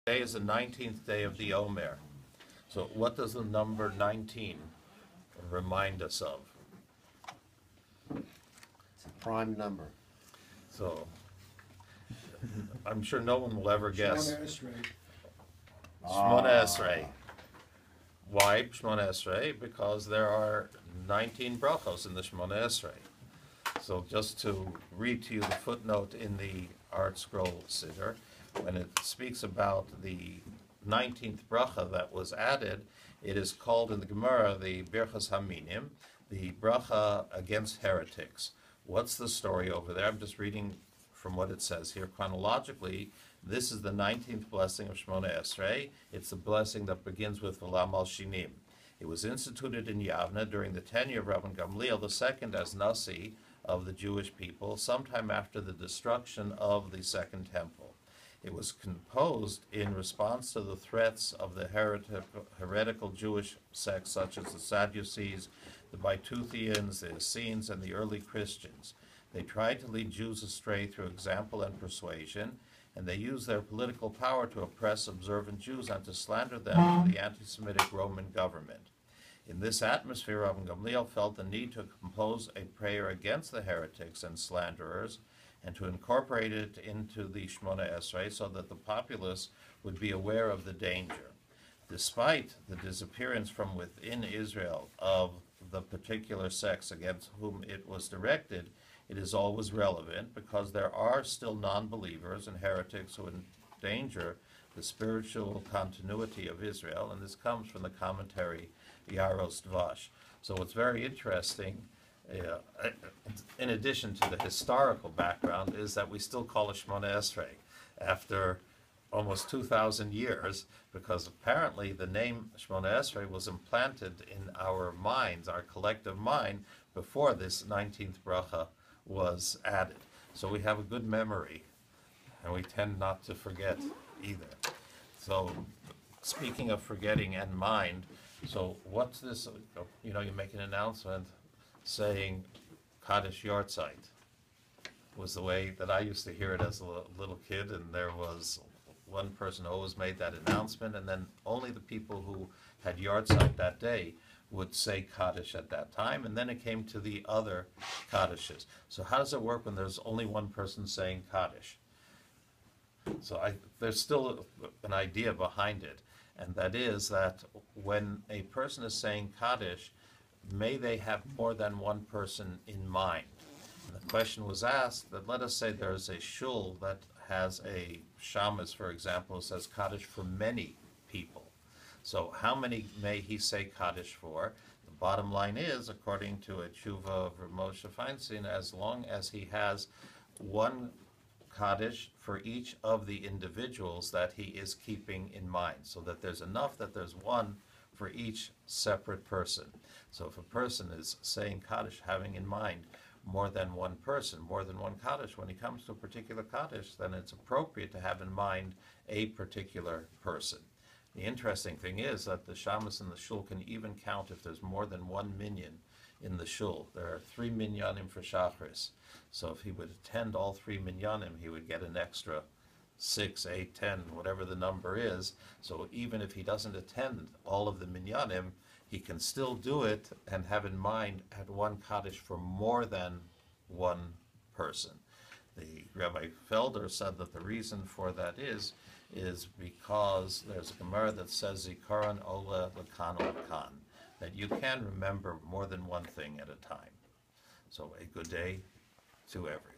Today is the 19th day of the Omer. So what does the number 19 remind us of? It's a prime number. So I'm sure no one will ever guess. Shmona Esrei. Why Shmona Esrei? Because there are 19 brachos in the Shmona Esrei. So just to read to you the footnote in the Art Scroll Siddur, when it speaks about the 19th bracha that was added, it is called in the Gemara the Birchas Haminim, the bracha against heretics. What's the story over there? I'm just reading from what it says here chronologically. This is the 19th blessing of Shmona Esrei. It's the blessing that begins with V'lam al Shinim. It was instituted in Yavna during the tenure of Rabban Gamliel II as Nasi of the Jewish people, sometime after the destruction of the Second Temple. It was composed in response to the threats of the heretical Jewish sects such as the Sadducees, the Baituthians, the Essenes, and the early Christians. They tried to lead Jews astray through example and persuasion, and they used their political power to oppress observant Jews and to slander them to the anti-Semitic Roman government. In this atmosphere, Rabban Gamliel felt the need to compose a prayer against the heretics and slanderers and to incorporate it into the Shmona Esrei so that the populace would be aware of the danger. Despite the disappearance from within Israel of the particular sects against whom it was directed, it is always relevant because there are still non-believers and heretics who endanger the spiritual continuity of Israel, and this comes from the commentary Yaros Dvash. So what's very interesting, in addition to the historical background, is that we still call it Shmona Esrei after almost 2,000 years, because apparently the name Shmona Esrei was implanted in our minds, our collective mind, before this 19th bracha was added. So we have a good memory, and we tend not to forget either. So speaking of forgetting and mind, so what's this, you make an announcement saying Kaddish Yortzeit was the way that I used to hear it as a little kid, and there was one person who always made that announcement, and then only the people who had Yortzeit that day would say Kaddish at that time, and then it came to the other Kaddishes. So how does it work when there's only one person saying Kaddish? So there's still an idea behind it, and that is that when a person is saying Kaddish, may they have more than one person in mind. And the question was asked that, let us say there's a shul that has a shamus, for example, who says Kaddish for many people. So how many may he say Kaddish for? The bottom line is, according to a tshuva of Moshe Feinstein, as long as he has one Kaddish for each of the individuals that he is keeping in mind, so that there's enough that there's one for each separate person. So if a person is saying Kaddish having in mind more than one person, more than one Kaddish, when he comes to a particular Kaddish, then it's appropriate to have in mind a particular person. The interesting thing is that the shamus in the shul can even count if there's more than one minyan in the shul. There are 3 minyanim for Shachris. So if he would attend all 3 minyanim, he would get an extra 6, 8, 10, whatever the number is. So even if he doesn't attend all of the minyanim, he can still do it and have in mind at one Kaddish for more than one person. The Rabbi Felder said that the reason for that is because there's a Gemara that says Zikaron Ola Lakan Lakan, that you can remember more than one thing at a time. So a good day to everyone.